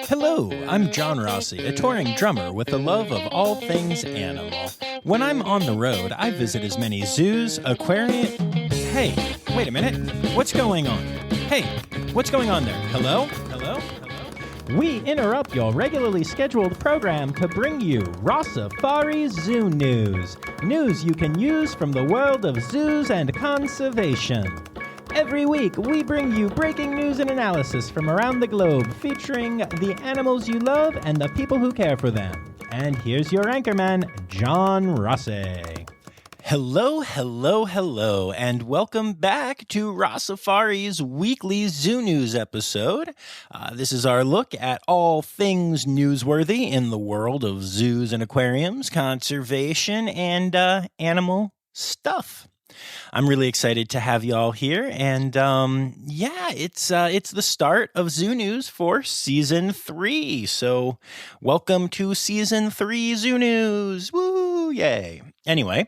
Hello, I'm John Rossi, a touring drummer with a love of all things animal. When I'm on the road, I visit as many zoos, aquariums... Hey, wait a minute. What's going on? Hey, what's going on there? Hello? Hello? Hello? We interrupt your regularly scheduled program to bring you Rossifari Zoo news. News you can use from the world of zoos and conservation. Every week, we bring you breaking news and analysis from around the globe, featuring the animals you love and the people who care for them. And here's your anchorman, John Rossi. Hello, hello, hello, and welcome back to Rossifari's weekly Zoo News episode. This is our look at all things newsworthy in the world of zoos and aquariums, conservation, and animal stuff. I'm really excited to have you all here, and it's the start of Zoo News for Season 3, so welcome to Season 3 Zoo News, woo, yay. Anyway,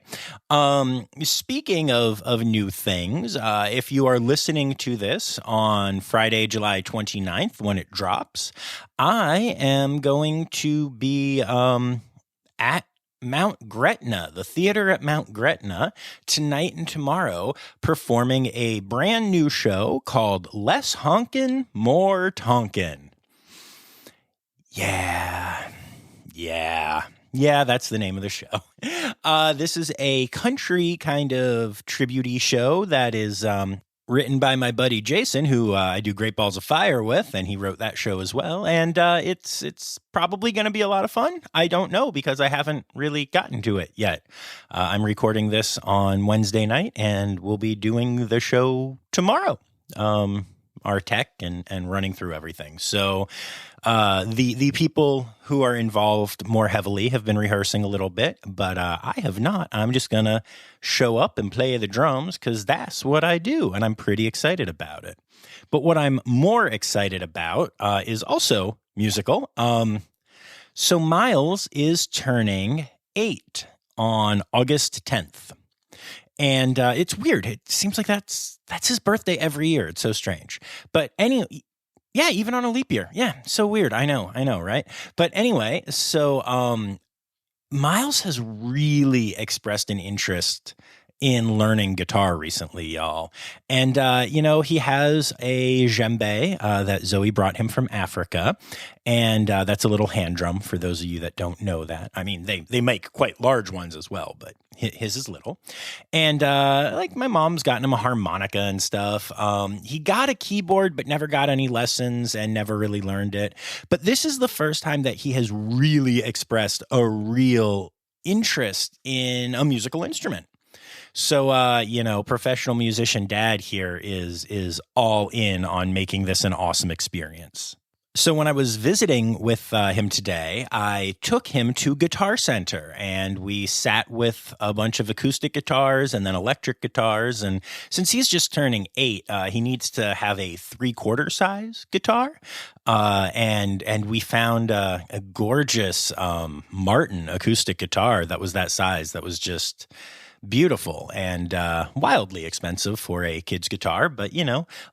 speaking of new things, if you are listening to this on Friday, July 29th, when it drops, I am going to be at Mount Gretna, the theater at Mount Gretna, tonight and tomorrow, performing a brand new show called Less Honkin', More Tonkin'. Yeah, that's the name of the show. This is a country kind of tribute-y show that is written by my buddy Jason, who I do Great Balls of Fire with, and he wrote that show as well. And it's probably going to be a lot of fun. I don't know, because I haven't really gotten to it yet. I'm recording this on Wednesday night, and we'll be doing the show tomorrow. Our tech and running through everything. So the people who are involved more heavily have been rehearsing a little bit, but I have not. I'm just going to show up and play the drums because that's what I do, and I'm pretty excited about it. But what I'm more excited about is also musical. So Miles is turning 8 on August 10th. And it's weird. It seems like that's his birthday every year. It's so strange. But yeah, even on a leap year. Yeah, so weird. I know, right? But anyway, so Miles has really expressed an interest in learning guitar recently, y'all. And, he has a djembe that Zoe brought him from Africa. And that's a little hand drum for those of you that don't know that. I mean, they make quite large ones as well, but his is little. And my mom's gotten him a harmonica and stuff. He got a keyboard, but never got any lessons and never really learned it. But this is the first time that he has really expressed a real interest in a musical instrument. So, professional musician dad here is all in on making this an awesome experience. So when I was visiting with him today, I took him to Guitar Center, and we sat with a bunch of acoustic guitars and then electric guitars. And since he's just turning 8, he needs to have a 3/4 size guitar. And we found a gorgeous Martin acoustic guitar that was that size, that was just beautiful and wildly expensive for a kid's guitar. But,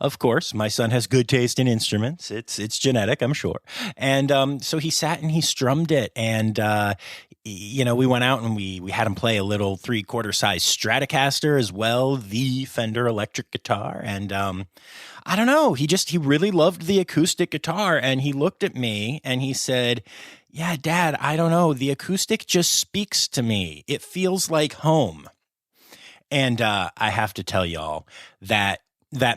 of course, my son has good taste in instruments. It's genetic, I'm sure. And so he sat and he strummed it. And, we went out and we had him play a little 3/4 size Stratocaster as well, the Fender electric guitar. And I don't know, he really loved the acoustic guitar. And he looked at me and he said, "Yeah, Dad, I don't know. The acoustic just speaks to me. It feels like home." And I have to tell y'all that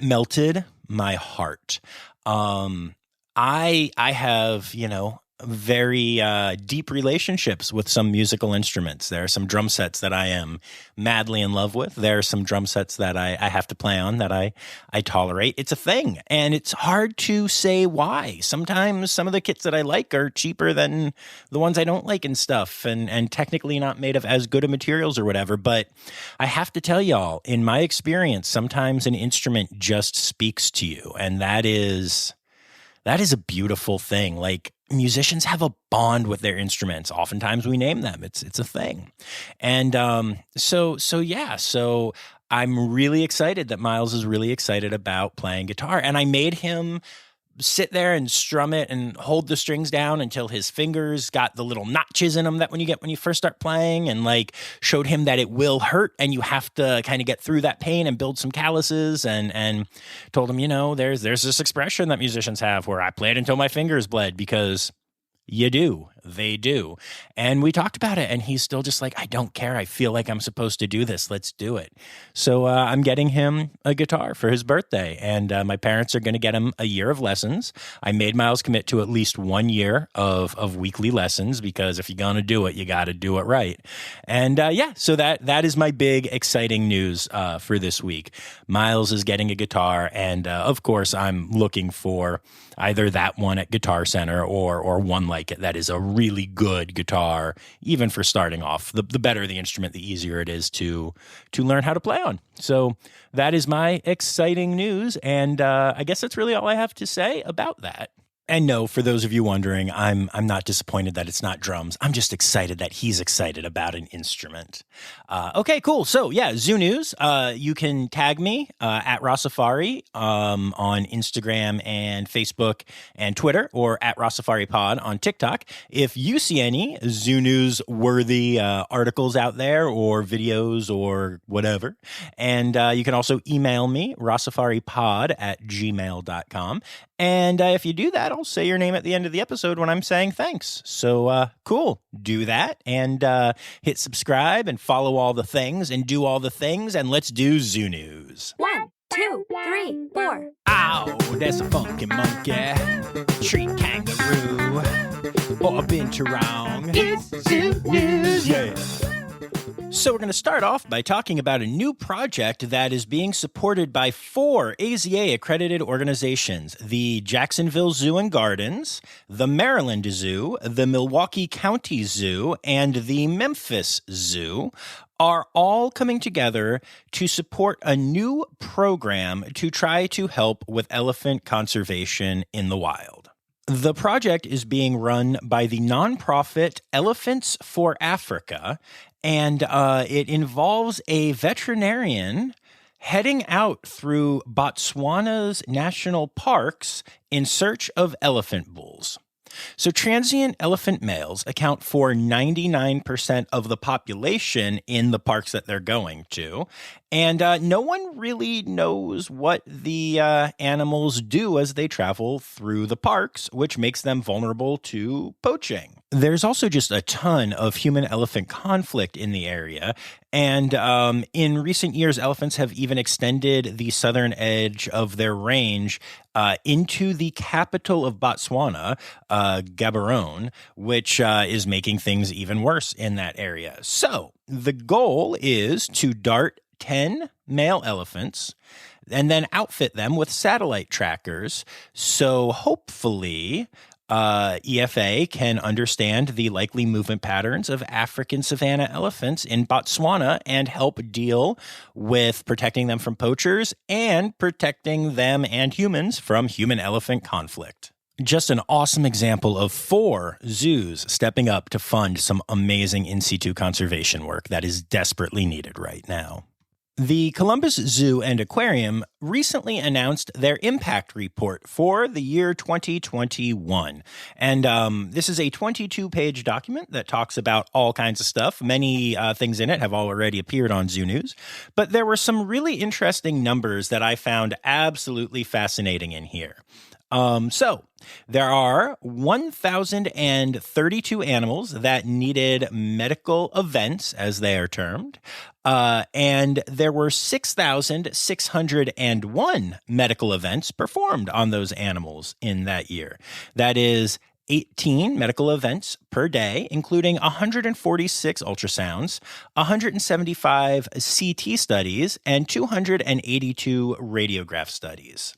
melted my heart. I have, very deep relationships with some musical instruments. There are some drum sets that I am madly in love with. There are some drum sets that I have to play on that I tolerate. It's a thing, and it's hard to say why. Sometimes some of the kits that I like are cheaper than the ones I don't like and stuff, and technically not made of as good of materials or whatever. But I have to tell y'all, in my experience, sometimes an instrument just speaks to you, and that is a beautiful thing. Like, musicians have a bond with their instruments. Oftentimes we name them. It's a thing. And so I'm really excited that Miles is really excited about playing guitar. And I made him sit there and strum it and hold the strings down until his fingers got the little notches in them that when you first start playing, and like showed him that it will hurt and you have to kind of get through that pain and build some calluses, and told him, there's this expression that musicians have where I played until my fingers bled, because they do. And we talked about it, and he's still just like, I don't care. I feel like I'm supposed to do this. Let's do it. So I'm getting him a guitar for his birthday, and my parents are going to get him a year of lessons. I made Miles commit to at least 1 year of weekly lessons, because if you're going to do it, you got to do it right. And so that is my big exciting news for this week. Miles is getting a guitar, and of course I'm looking for either that one at Guitar Center or one like it that is a really good guitar, even for starting off. The better the instrument, the easier it is to learn how to play on. So that is my exciting news, and I guess that's really all I have to say about that. And no, for those of you wondering, I'm not disappointed that it's not drums. I'm just excited that he's excited about an instrument. Okay, cool. So yeah, Zoo News. You can tag me at Rossifari on Instagram and Facebook and Twitter, or at Rossifari Pod on TikTok. If you see any Zoo News worthy articles out there, or videos, or whatever. And you can also email me, rossifaripod@gmail.com. And if you do that, I'll say your name at the end of the episode when I'm saying thanks. So cool. Do that, and hit subscribe and follow all the things and do all the things, and let's do Zoo News. 1, 2, 3, 4. Ow, that's a funky monkey, tree kangaroo, or a binturong. It's Zoo News. Yeah. So we're going to start off by talking about a new project that is being supported by 4 AZA-accredited organizations: the Jacksonville Zoo and Gardens, the Maryland Zoo, the Milwaukee County Zoo, and the Memphis Zoo are all coming together to support a new program to try to help with elephant conservation in the wild. The project is being run by the nonprofit Elephants for Africa, and it involves a veterinarian heading out through Botswana's national parks in search of elephant bulls. So transient elephant males account for 99% of the population in the parks that they're going to. And no one really knows what the animals do as they travel through the parks, which makes them vulnerable to poaching. There's also just a ton of human-elephant conflict in the area. And in recent years, elephants have even extended the southern edge of their range into the capital of Botswana, Gaborone, which is making things even worse in that area. So the goal is to dart 10 male elephants and then outfit them with satellite trackers. So hopefully EFA can understand the likely movement patterns of African savanna elephants in Botswana and help deal with protecting them from poachers and protecting them and humans from human-elephant conflict. Just an awesome example of 4 zoos stepping up to fund some amazing in situ conservation work that is desperately needed right now. The Columbus Zoo and Aquarium recently announced their impact report for the year 2021. And this is a 22-page document that talks about all kinds of stuff. Many things in it have already appeared on Zoo News. But there were some really interesting numbers that I found absolutely fascinating in here. So there are 1,032 animals that needed medical events, as they are termed, and there were 6,601 medical events performed on those animals in that year. That is 18 medical events per day, including 146 ultrasounds, 175 CT studies, and 282 radiograph studies.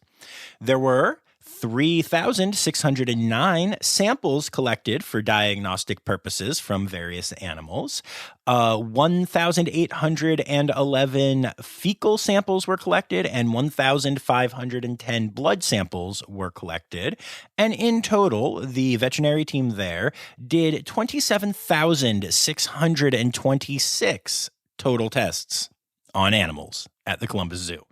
There were 3,609 samples collected for diagnostic purposes from various animals. 1,811 fecal samples were collected, and 1,510 blood samples were collected. And in total, the veterinary team there did 27,626 total tests on animals at the Columbus Zoo.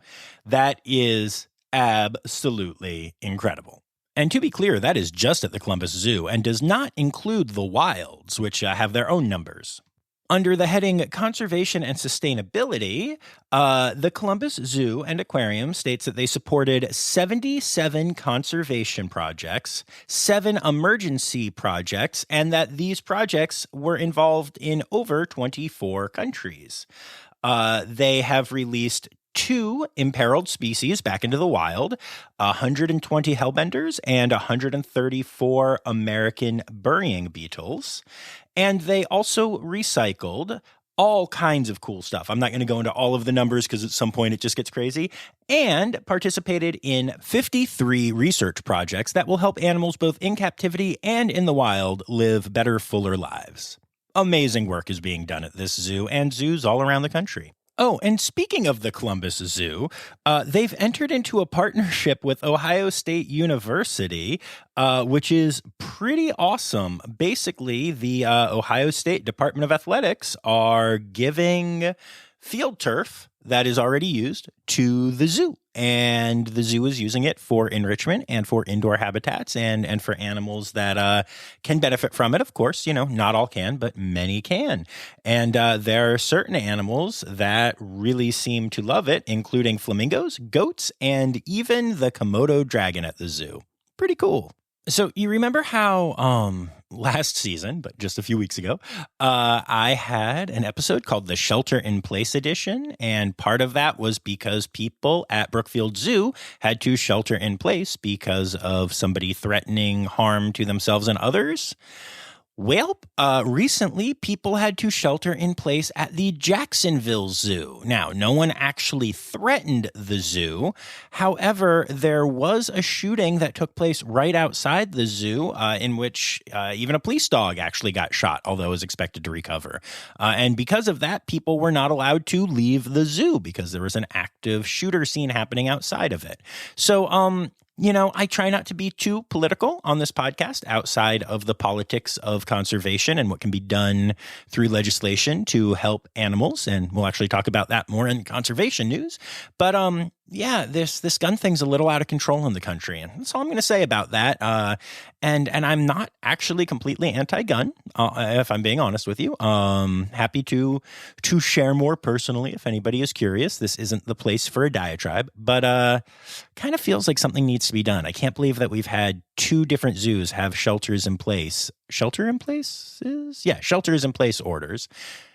That is absolutely incredible. And to be clear, that is just at the Columbus Zoo and does not include the wilds, which have their own numbers. Under the heading Conservation and Sustainability, the Columbus Zoo and Aquarium states that they supported 77 conservation projects, 7 emergency projects, and that these projects were involved in over 24 countries. They have released 2 imperiled species back into the wild, 120 hellbenders, and 134 American burying beetles. And they also recycled all kinds of cool stuff. I'm not going to go into all of the numbers because at some point it just gets crazy. And participated in 53 research projects that will help animals both in captivity and in the wild live better, fuller lives. Amazing work is being done at this zoo and zoos all around the country. Oh, and speaking of the Columbus Zoo, they've entered into a partnership with Ohio State University, which is pretty awesome. Basically, the Ohio State Department of Athletics are giving field turf that is already used to the zoo. And the zoo is using it for enrichment and for indoor habitats and for animals that can benefit from it. Of course, not all can, but many can. And there are certain animals that really seem to love it, including flamingos, goats, and even the Komodo dragon at the zoo. Pretty cool. So you remember how last season, but just a few weeks ago, I had an episode called the Shelter in Place Edition, and part of that was because people at Brookfield Zoo had to shelter in place because of somebody threatening harm to themselves and others. Well, recently people had to shelter in place at the Jacksonville Zoo. Now, no one actually threatened the zoo. However, there was a shooting that took place right outside the zoo in which even a police dog actually got shot, although was expected to recover. And because of that, people were not allowed to leave the zoo because there was an active shooter scene happening outside of it. So, I try not to be too political on this podcast outside of the politics of conservation and what can be done through legislation to help animals. And we'll actually talk about that more in conservation news. But this gun thing's a little out of control in the country. And that's all I'm going to say about that. And I'm not actually completely anti-gun, if I'm being honest with you. Happy to share more personally if anybody is curious. This isn't the place for a diatribe, but kind of feels like something needs to be done. I can't believe that we've had 2 different zoos have shelters in place. Shelter in places? Yeah, shelters in place orders.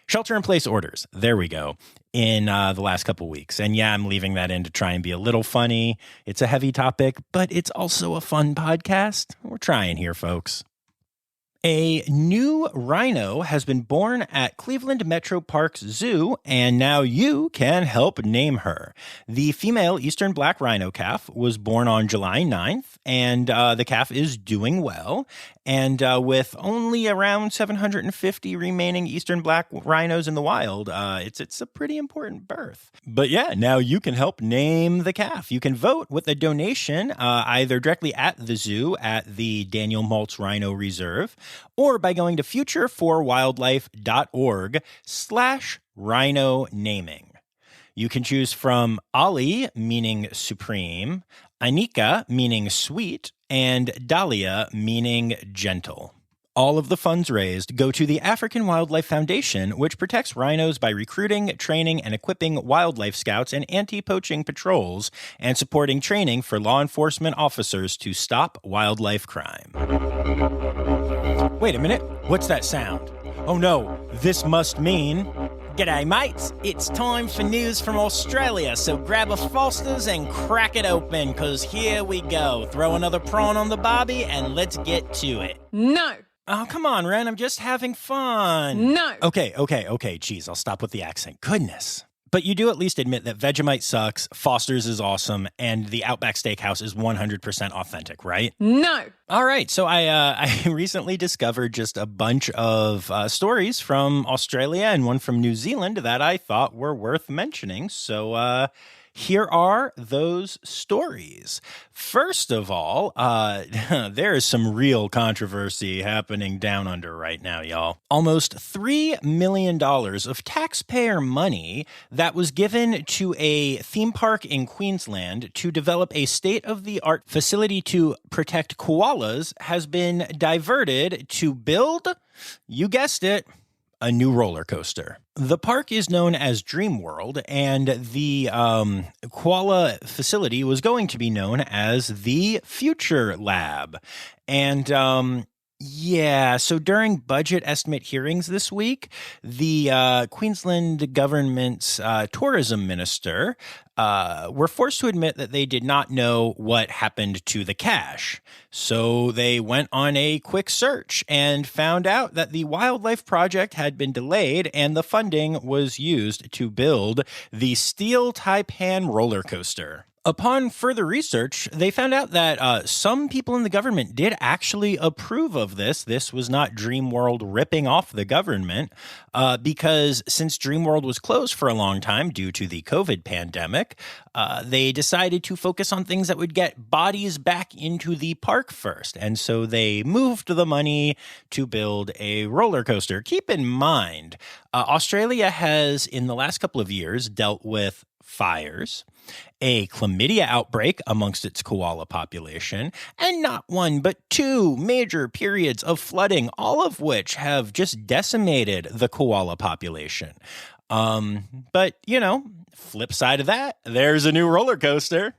Shelter in place orders. There we go. In the last couple weeks. And yeah, I'm leaving that in to try and be a little funny. It's a heavy topic, but it's also a fun podcast. We're trying here, folks. A new rhino has been born at Cleveland Metro Parks Zoo, and now you can help name her. The female eastern black rhino calf was born on July 9th, and the calf is doing well. And with only around 750 remaining eastern black rhinos in the wild, it's a pretty important birth. But yeah, now you can help name the calf. You can vote with a donation either directly at the zoo at the Daniel Maltz Rhino Reserve, or by going to futureforwildlife.org/rhino naming. You can choose from Ali, meaning supreme, Anika, meaning sweet, and Dahlia, meaning gentle. All of the funds raised go to the African Wildlife Foundation, which protects rhinos by recruiting, training, and equipping wildlife scouts and anti-poaching patrols, and supporting training for law enforcement officers to stop wildlife crime. Wait a minute, what's that sound? Oh no, this must mean... G'day mates, it's time for news from Australia, so grab a Foster's and crack it open, cause here we go. Throw another prawn on the barbie and let's get to it. No. Oh, come on, Ren, I'm just having fun. No. Okay, geez, I'll stop with the accent. Goodness. But you do at least admit that Vegemite sucks, Foster's is awesome, and the Outback Steakhouse is 100% authentic, right? No. All right, so I recently discovered just a bunch of stories from Australia and one from New Zealand that I thought were worth mentioning. So Here are those stories. First of all, there is some real controversy happening down under right now, y'all. Almost $3 million of taxpayer money that was given to a theme park in Queensland to develop a state-of-the-art facility to protect koalas has been diverted to build, you guessed it, a new roller coaster. The park is known as Dream World, and the koala facility was going to be known as the Future Lab. And so during budget estimate hearings this week, the Queensland government's tourism minister were forced to admit that they did not know what happened to the cash. So they went on a quick search and found out that the wildlife project had been delayed and the funding was used to build the steel Taipan roller coaster. Upon further research, they found out that some people in the government did actually approve of this. This was not Dreamworld ripping off the government, because since Dreamworld was closed for a long time due to the COVID pandemic, they decided to focus on things that would get bodies back into the park first. And so they moved the money to build a roller coaster. Keep in mind, Australia has, in the last couple of years, dealt with fires, a chlamydia outbreak amongst its koala population, and not one but two major periods of flooding, all of which have just decimated the koala population. But, flip side of that, there's a new roller coaster.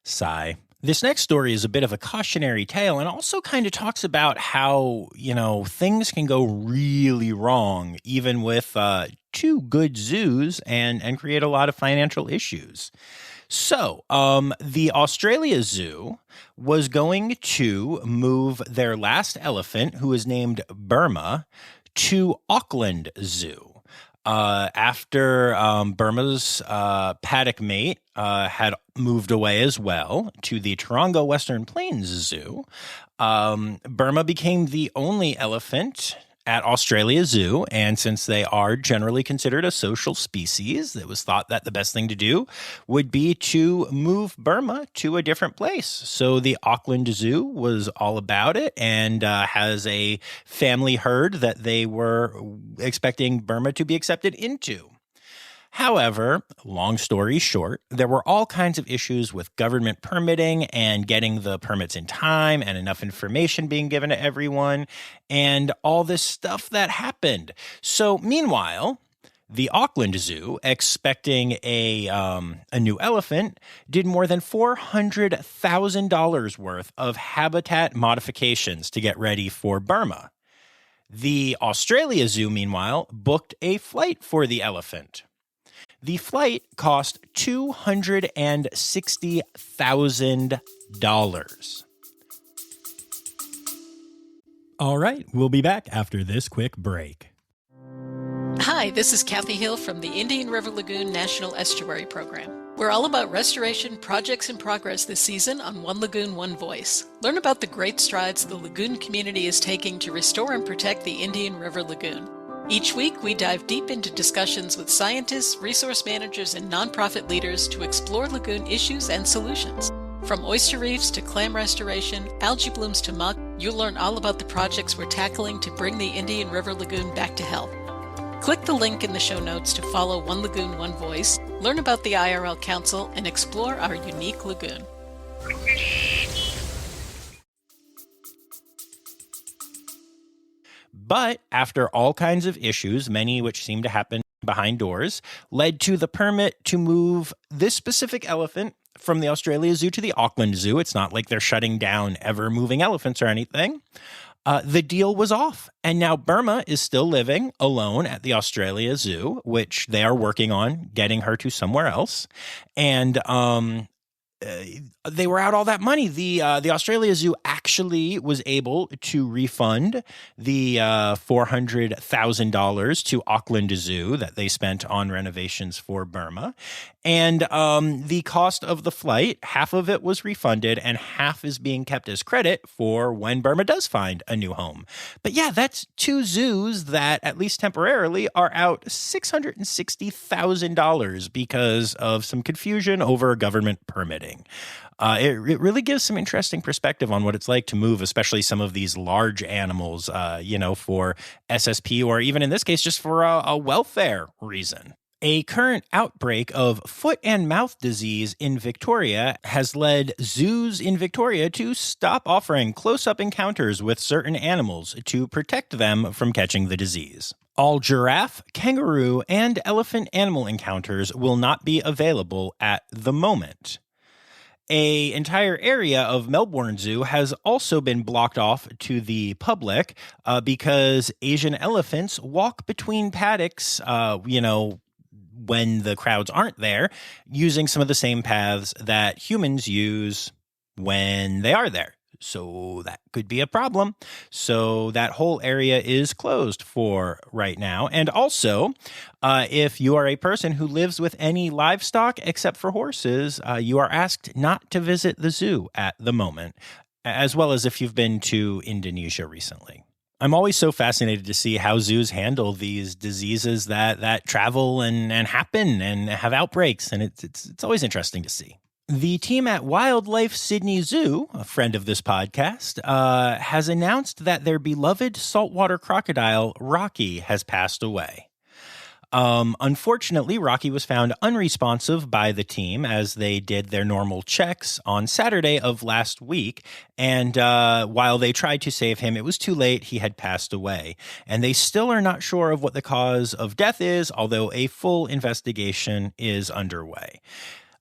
Sigh. This next story is a bit of a cautionary tale and also kind of talks about how, things can go really wrong even with two good zoos and create a lot of financial issues. So, the Australia Zoo was going to move their last elephant, who is named Burma, to Auckland Zoo. After Burma's paddock mate had moved away as well to the Taronga Western Plains Zoo, Burma became the only elephant at Australia Zoo, and since they are generally considered a social species, it was thought that the best thing to do would be to move Burma to a different place. So the Auckland Zoo was all about it and has a family herd that they were expecting Burma to be accepted into. However, long story short, there were all kinds of issues with government permitting and getting the permits in time and enough information being given to everyone and all this stuff that happened. So meanwhile, the Auckland Zoo, expecting a new elephant, did more than $400,000 worth of habitat modifications to get ready for Burma. The Australia Zoo, meanwhile, booked a flight for the elephant. The flight cost $260,000. All right, we'll be back after this quick break. Hi, this is Kathy Hill from the Indian River Lagoon National Estuary Program. We're all about restoration projects in progress this season on One Lagoon, One Voice. Learn about the great strides the lagoon community is taking to restore and protect the Indian River Lagoon. Each week, we dive deep into discussions with scientists, resource managers, and nonprofit leaders to explore lagoon issues and solutions. From oyster reefs to clam restoration, algae blooms to muck, you'll learn all about the projects we're tackling to bring the Indian River Lagoon back to health. Click the link in the show notes to follow One Lagoon, One Voice, learn about the IRL Council, and explore our unique lagoon. But after all kinds of issues, many which seem to happen behind doors, led to the permit to move this specific elephant from the Australia Zoo to the Auckland Zoo. It's not like they're shutting down ever moving elephants or anything. The deal was off. And now Burma is still living alone at the Australia Zoo, which they are working on getting her to somewhere else. And they were out all that money. The Australia Zoo actually was able to refund the $400,000 to Auckland Zoo that they spent on renovations for Burma. And the cost of the flight, half of it was refunded and half is being kept as credit for when Burma does find a new home. But yeah, that's two zoos that, at least temporarily, are out $660,000 because of some confusion over government permitting. It really gives some interesting perspective on what it's like to move, especially some of these large animals, for SSP or even in this case, just for a welfare reason. A current outbreak of foot and mouth disease in Victoria has led zoos in Victoria to stop offering close-up encounters with certain animals to protect them from catching the disease. All giraffe, kangaroo, and elephant animal encounters will not be available at the moment. An entire area of Melbourne Zoo has also been blocked off to the public because Asian elephants walk between paddocks, when the crowds aren't there, using some of the same paths that humans use when they are there. So that could be a problem. So that whole area is closed for right now. And also, if you are a person who lives with any livestock except for horses, you are asked not to visit the zoo at the moment, as well as if you've been to Indonesia recently. I'm always so fascinated to see how zoos handle these diseases that travel and happen and have outbreaks, and it's always interesting to see. The team at Wildlife Sydney Zoo, a friend of this podcast, has announced that their beloved saltwater crocodile, Rocky, has passed away. Unfortunately, Rocky was found unresponsive by the team as they did their normal checks on Saturday of last week. And while they tried to save him, it was too late. He had passed away. And they still are not sure of what the cause of death is, although a full investigation is underway.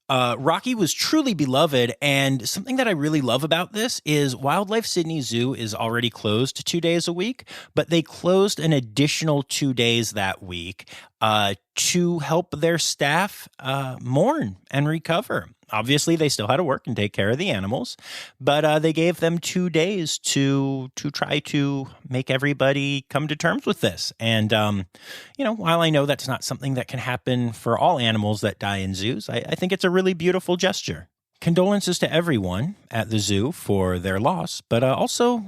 Rocky was truly beloved, and something that I really love about this is Wildlife Sydney Zoo is already closed 2 days a week, but they closed an additional 2 days that week to help their staff mourn and recover. Obviously, they still had to work and take care of the animals, but they gave them 2 days to try to make everybody come to terms with this. And, while I know that's not something that can happen for all animals that die in zoos, I think it's a really beautiful gesture. Condolences to everyone at the zoo for their loss, but also,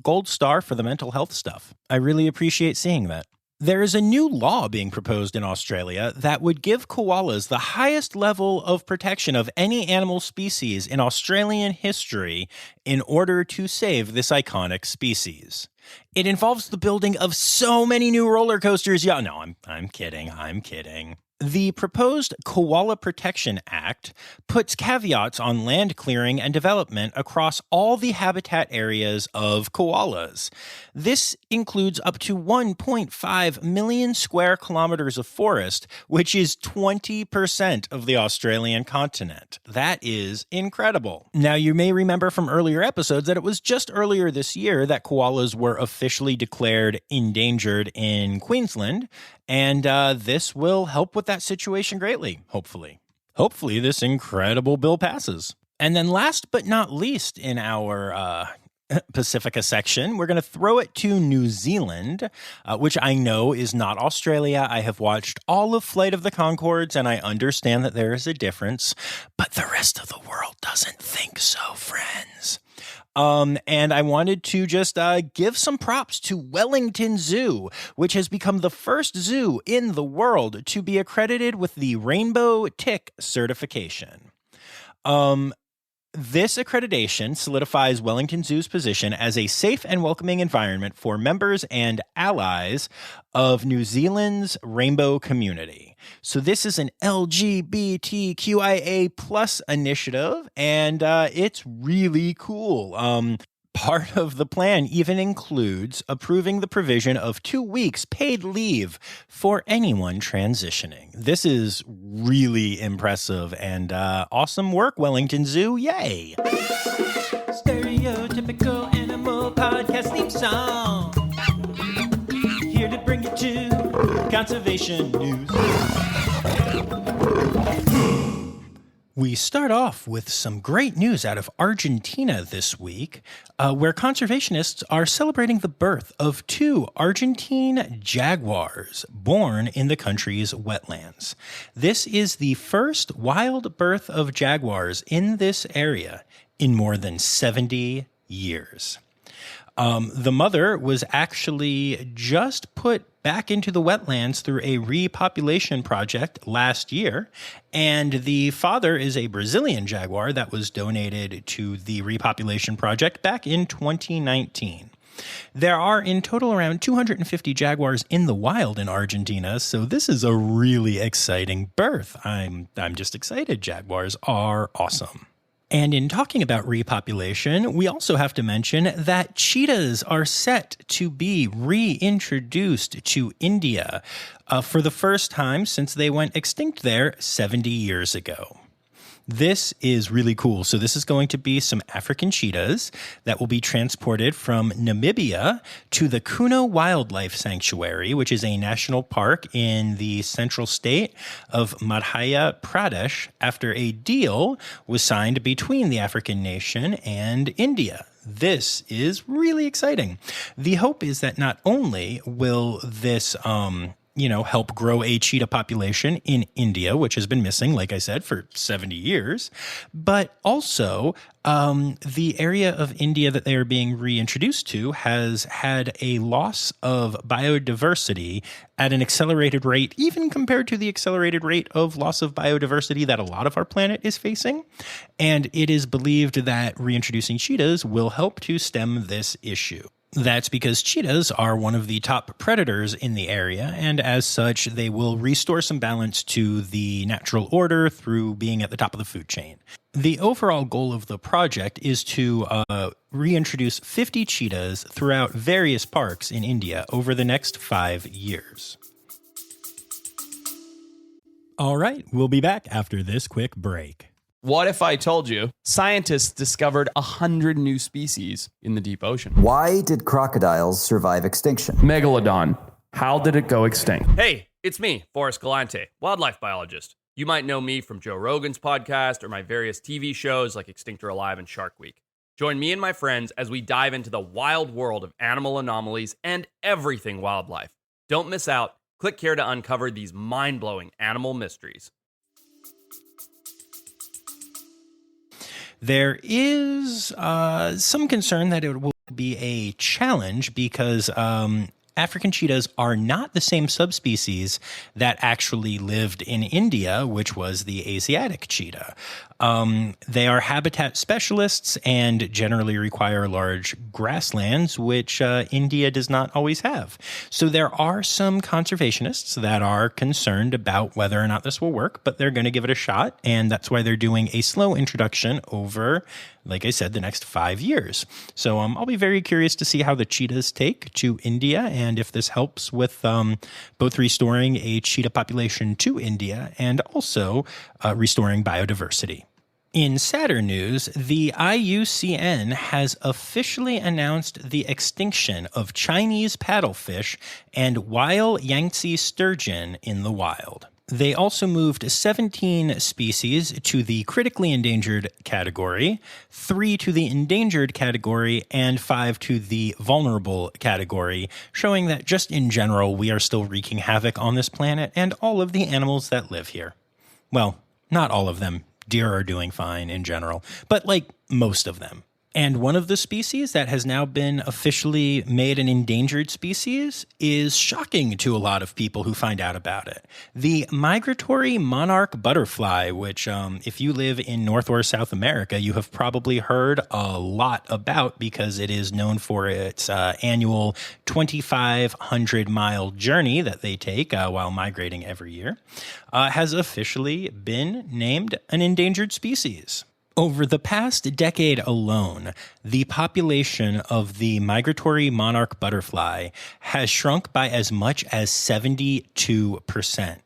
gold star for the mental health stuff. I really appreciate seeing that. There is a new law being proposed in Australia that would give koalas the highest level of protection of any animal species in Australian history in order to save this iconic species. It involves the building of so many new roller coasters. Yeah, no, I'm kidding. The proposed Koala Protection Act puts caveats on land clearing and development across all the habitat areas of koalas. This includes up to 1.5 million square kilometers of forest, which is 20% of the Australian continent. That is incredible. Now, you may remember from earlier episodes that it was just earlier this year that koalas were officially declared endangered in Queensland, and this will help with that situation greatly, hopefully. Hopefully this incredible bill passes. And then last but not least in our Pacifica section, we're going to throw it to New Zealand, which I know is not Australia. I have watched all of Flight of the Conchords, and I understand that there is a difference, but the rest of the world doesn't think so, friends. And I wanted to just give some props to Wellington Zoo, which has become the first zoo in the world to be accredited with the Rainbow Tick certification. This accreditation solidifies Wellington Zoo's position as a safe and welcoming environment for members and allies of New Zealand's rainbow community. So this is an LGBTQIA plus initiative, and it's really cool. Part of the plan even includes approving the provision of 2 weeks paid leave for anyone transitioning. This is really impressive and awesome work, Wellington Zoo. Yay! Stereotypical animal podcast theme song. Here to bring you to conservation news. We start off with some great news out of Argentina this week, where conservationists are celebrating the birth of 2 Argentine jaguars born in the country's wetlands. This is the first wild birth of jaguars in this area in more than 70 years. The mother was actually just put back into the wetlands through a repopulation project last year, and the father is a Brazilian jaguar that was donated to the repopulation project back in 2019. There are in total around 250 jaguars in the wild in Argentina, so this is a really exciting birth. I'm just excited. Jaguars are awesome. And in talking about repopulation, we also have to mention that cheetahs are set to be reintroduced to India for the first time since they went extinct there 70 years ago. This is really cool. So this is going to be some African cheetahs that will be transported from Namibia to the Kuno Wildlife Sanctuary, which is a national park in the central state of Madhya Pradesh, after a deal was signed between the African nation and India. This is really exciting. The hope is that not only will this help grow a cheetah population in India, which has been missing, like I said, for 70 years. But also, the area of India that they are being reintroduced to has had a loss of biodiversity at an accelerated rate, even compared to the accelerated rate of loss of biodiversity that a lot of our planet is facing. And it is believed that reintroducing cheetahs will help to stem this issue. That's because cheetahs are one of the top predators in the area, and as such, they will restore some balance to the natural order through being at the top of the food chain. The overall goal of the project is to reintroduce 50 cheetahs throughout various parks in India over the next 5 years. All right, we'll be back after this quick break. What if I told you scientists discovered 100 new species in the deep ocean? Why did crocodiles survive extinction? Megalodon. How did it go extinct? Hey, it's me, Forrest Galante, wildlife biologist. You might know me from Joe Rogan's podcast or my various TV shows like Extinct or Alive and Shark Week. Join me and my friends as we dive into the wild world of animal anomalies and everything wildlife. Don't miss out. Click here to uncover these mind-blowing animal mysteries. There is some concern that it will be a challenge because African cheetahs are not the same subspecies that actually lived in India, which was the Asiatic cheetah. They are habitat specialists and generally require large grasslands, which India does not always have. So there are some conservationists that are concerned about whether or not this will work, but they're going to give it a shot. And that's why they're doing a slow introduction over, like I said, the next 5 years. So I'll be very curious to see how the cheetahs take to India and if this helps with both restoring a cheetah population to India and also restoring biodiversity. In sadder news, the IUCN has officially announced the extinction of Chinese paddlefish and wild Yangtze sturgeon in the wild. They also moved 17 species to the critically endangered category, 3 to the endangered category, and 5 to the vulnerable category, showing that just in general, we are still wreaking havoc on this planet and all of the animals that live here. Well, not all of them. Deer are doing fine in general, but like most of them. And one of the species that has now been officially made an endangered species is shocking to a lot of people who find out about it. The migratory monarch butterfly, which if you live in North or South America, you have probably heard a lot about because it is known for its annual 2,500-mile journey that they take while migrating every year, has officially been named an endangered species. Over the past decade alone, the population of the migratory monarch butterfly has shrunk by as much as 72%.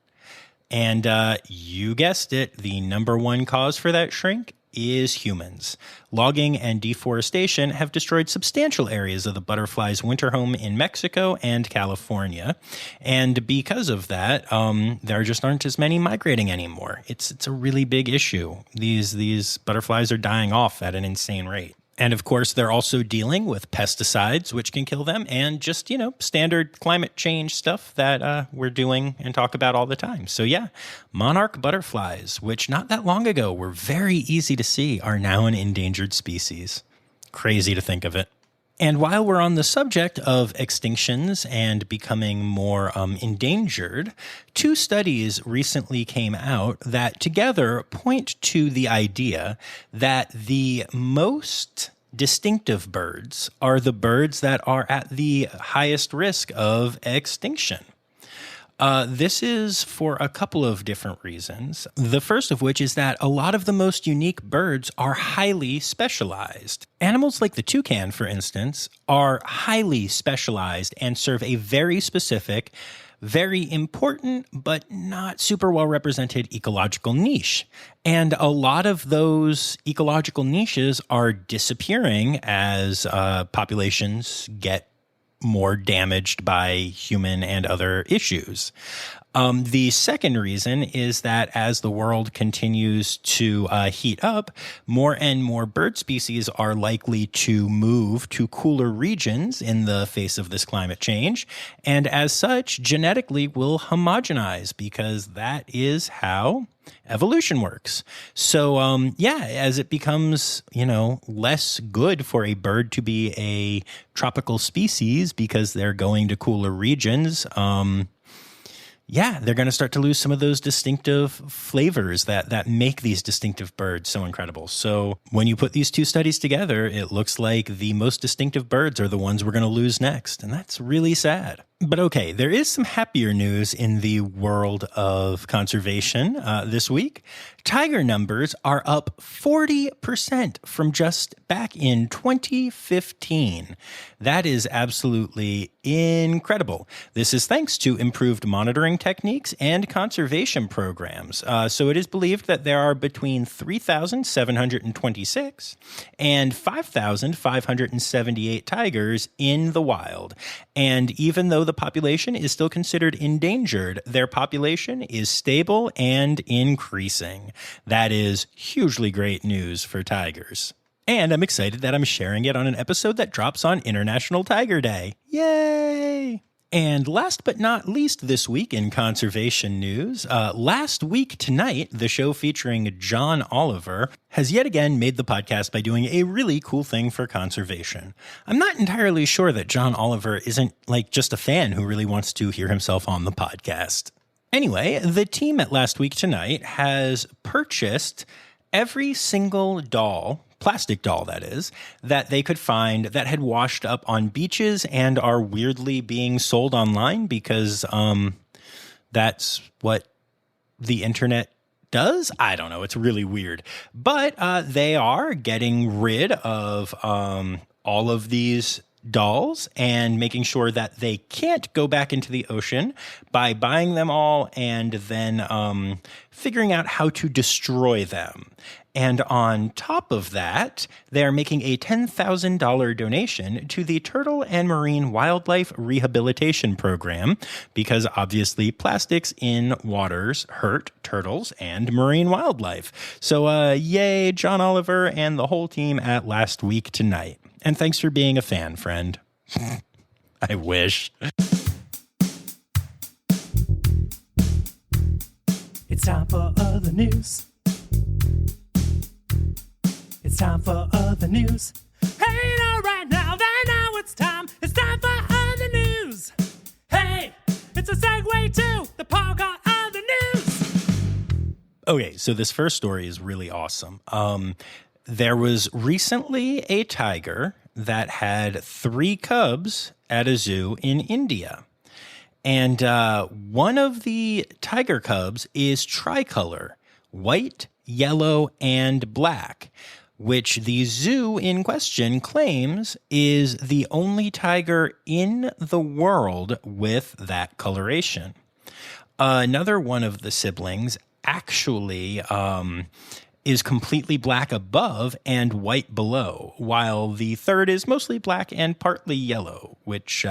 And you guessed it, the number one cause for that shrink is humans. Logging and deforestation have destroyed substantial areas of the butterfly's winter home in Mexico and California. And because of that, there just aren't as many migrating anymore. It's a really big issue. These butterflies are dying off at an insane rate. And of course, they're also dealing with pesticides, which can kill them, and just, standard climate change stuff that we're doing and talk about all the time. So yeah, monarch butterflies, which not that long ago were very easy to see, are now an endangered species. Crazy to think of it. And while we're on the subject of extinctions and becoming more endangered, 2 studies recently came out that together point to the idea that the most distinctive birds are the birds that are at the highest risk of extinction. This is for a couple of different reasons. The first of which is that a lot of the most unique birds are highly specialized. Animals like the toucan, for instance, are highly specialized and serve a very specific, very important, but not super well represented ecological niche. And a lot of those ecological niches are disappearing as populations get more damaged by human and other issues. The second reason is that as the world continues to heat up, more and more bird species are likely to move to cooler regions in the face of this climate change, and as such, genetically will homogenize because that is how evolution works. So, as it becomes, less good for a bird to be a tropical species because they're going to cooler regions, they're going to start to lose some of those distinctive flavors that make these distinctive birds so incredible. So when you put these 2 studies together, it looks like the most distinctive birds are the ones we're going to lose next. And that's really sad. But okay, there is some happier news in the world of conservation this week. Tiger numbers are up 40% from just back in 2015. That is absolutely incredible. This is thanks to improved monitoring techniques and conservation programs. So it is believed that there are between 3,726 and 5,578 tigers in the wild. And even though the population is still considered endangered, their population is stable and increasing. That is hugely great news for tigers. And I'm excited that I'm sharing it on an episode that drops on International Tiger Day. Yay! And last but not least this week in conservation news, last week tonight, the show featuring John Oliver has yet again made the podcast by doing a really cool thing for conservation. I'm not entirely sure that John Oliver isn't just a fan who really wants to hear himself on the podcast. Anyway, the team at Last Week Tonight has purchased every single doll, plastic doll that is, that they could find that had washed up on beaches and are weirdly being sold online because that's what the internet does. I don't know. It's really weird. But they are getting rid of all of these dolls and making sure that they can't go back into the ocean by buying them all and then figuring out how to destroy them. And on top of that, they're making a $10,000 donation to the Turtle and Marine Wildlife Rehabilitation Program because obviously plastics in waters hurt turtles and marine wildlife. So yay, John Oliver and the whole team at Last Week Tonight. And thanks for being a fan, friend. I wish. It's time for other news. It's time for other news. Hey, now, right now, now it's time. It's time for other news. Hey, it's a segue to the part called other news. Okay, so this first story is really awesome. There was recently a tiger that had 3 cubs at a zoo in India. And one of the tiger cubs is tricolor, white, yellow, and black, which the zoo in question claims is the only tiger in the world with that coloration. Another one of the siblings actually is completely black above and white below, while the third is mostly black and partly yellow, which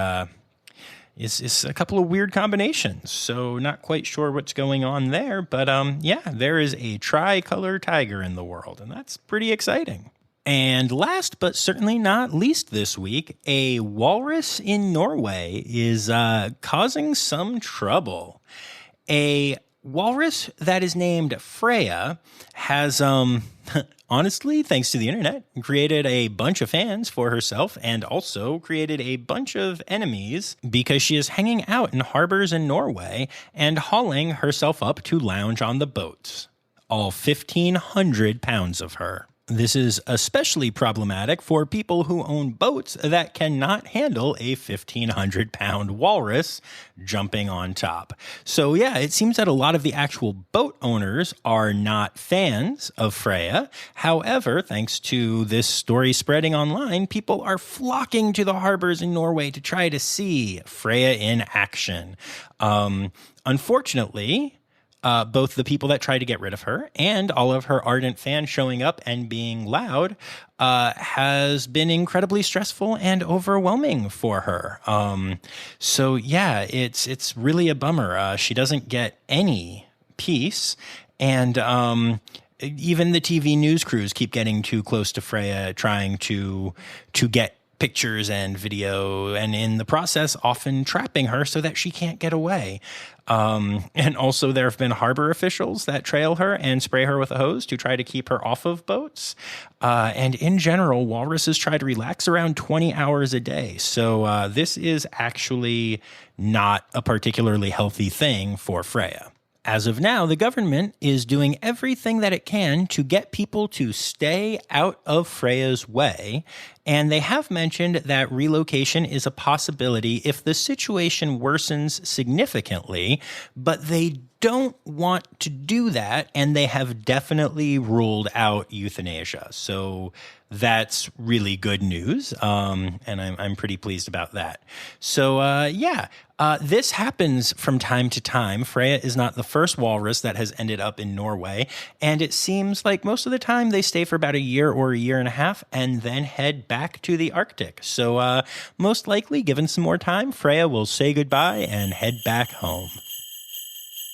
is a couple of weird combinations. So not quite sure what's going on there, but yeah, there is a tricolor tiger in the world, and that's pretty exciting. And last but certainly not least this week, a walrus in Norway is causing some trouble. A walrus that is named Freya has, honestly, thanks to the internet, created a bunch of fans for herself and also created a bunch of enemies because she is hanging out in harbors in Norway and hauling herself up to lounge on the boats. All 1,500 pounds of her. This is especially problematic for people who own boats that cannot handle a 1,500-pound walrus jumping on top. So yeah, it seems that a lot of the actual boat owners are not fans of Freya. However, thanks to this story spreading online, people are flocking to the harbors in Norway to try to see Freya in action. Unfortunately, both the people that try to get rid of her and all of her ardent fans showing up and being loud has been incredibly stressful and overwhelming for her. So yeah, it's really a bummer. She doesn't get any peace, and even the TV news crews keep getting too close to Freya, trying to get pictures and video, and in the process often trapping her so that she can't get away. And also there have been harbor officials that trail her and spray her with a hose to try to keep her off of boats. And in general, walruses try to relax around 20 hours a day. So this is actually not a particularly healthy thing for Freya. As of now, the government is doing everything that it can to get people to stay out of Freya's way, and they have mentioned that relocation is a possibility if the situation worsens significantly, but they don't want to do that, and they have definitely ruled out euthanasia. So that's really good news, and I'm pretty pleased about that. So yeah, this happens from time to time. Freya is not the first walrus that has ended up in Norway, and it seems like most of the time they stay for about a year or a year and a half and then head back to the Arctic. So most likely, given some more time, Freya will say goodbye and head back home.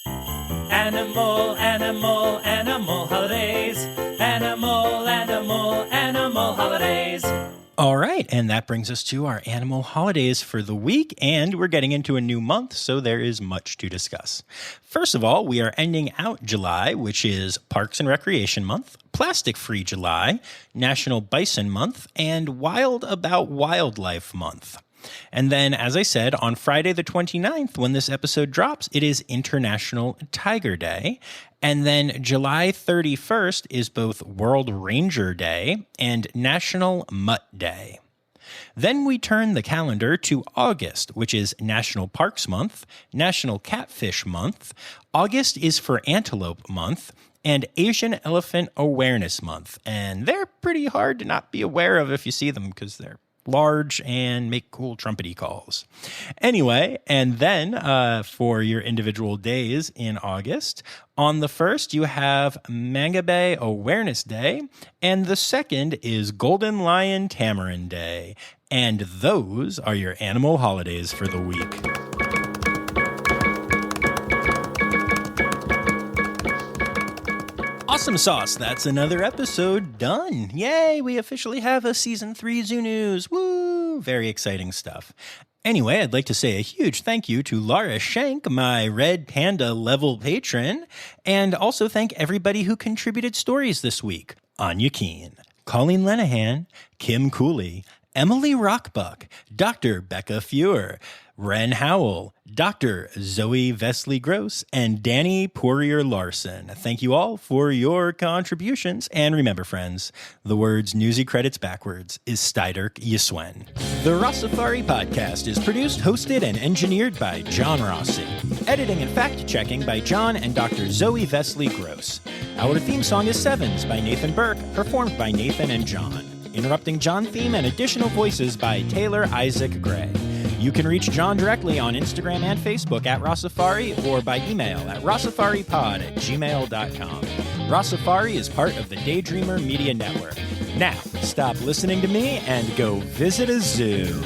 Animal, animal, animal holidays. Animal, animal, animal holidays. All right, and that brings us to our animal holidays for the week, and we're getting into a new month, so there is much to discuss. First of all, we are ending out July, which is Parks and Recreation Month, Plastic-Free July, National Bison Month, and Wild About Wildlife Month. And then, as I said, on Friday the 29th, when this episode drops, it is International Tiger Day. And then July 31st is both World Ranger Day and National Mutt Day. Then we turn the calendar to August, which is National Parks Month, National Catfish Month. August is for Antelope Month, and Asian Elephant Awareness Month. And they're pretty hard to not be aware of if you see them because they're large and make cool trumpety calls. Anyway, and then for your individual days in August, on the 1st you have Manga Bay Awareness Day, and the 2nd is Golden Lion Tamarin Day. And those are your animal holidays for the week. Awesome sauce. That's another episode done. Yay, we officially have a Season 3 Zoo News. Woo! Very exciting stuff. Anyway, I'd like to say a huge thank you to Laura Schenk, my Red Panda level patron, and also thank everybody who contributed stories this week. Anya Keen, Colleen Lenahan, Kim Cooley, Emily Rockbuck, Dr. Becca Fuhr, Ren Howell, Dr. Zoe Vesley Gross, and Danny Poirier Larson. Thank you all for your contributions. And remember, friends, the words Newsy credits backwards is Steiderk Yiswen. The Rossifari podcast is produced, hosted, and engineered by John Rossi. Editing and fact-checking by John and Dr. Zoe Vesley Gross. Our theme song is Sevens by Nathan Burke, performed by Nathan and John. Interrupting John theme and additional voices by Taylor Isaac Gray. You can reach John directly on Instagram and Facebook at Rossifari or by email at rossifaripod@gmail.com. Rossifari is part of the Daydreamer Media Network. Now, stop listening to me and go visit a zoo.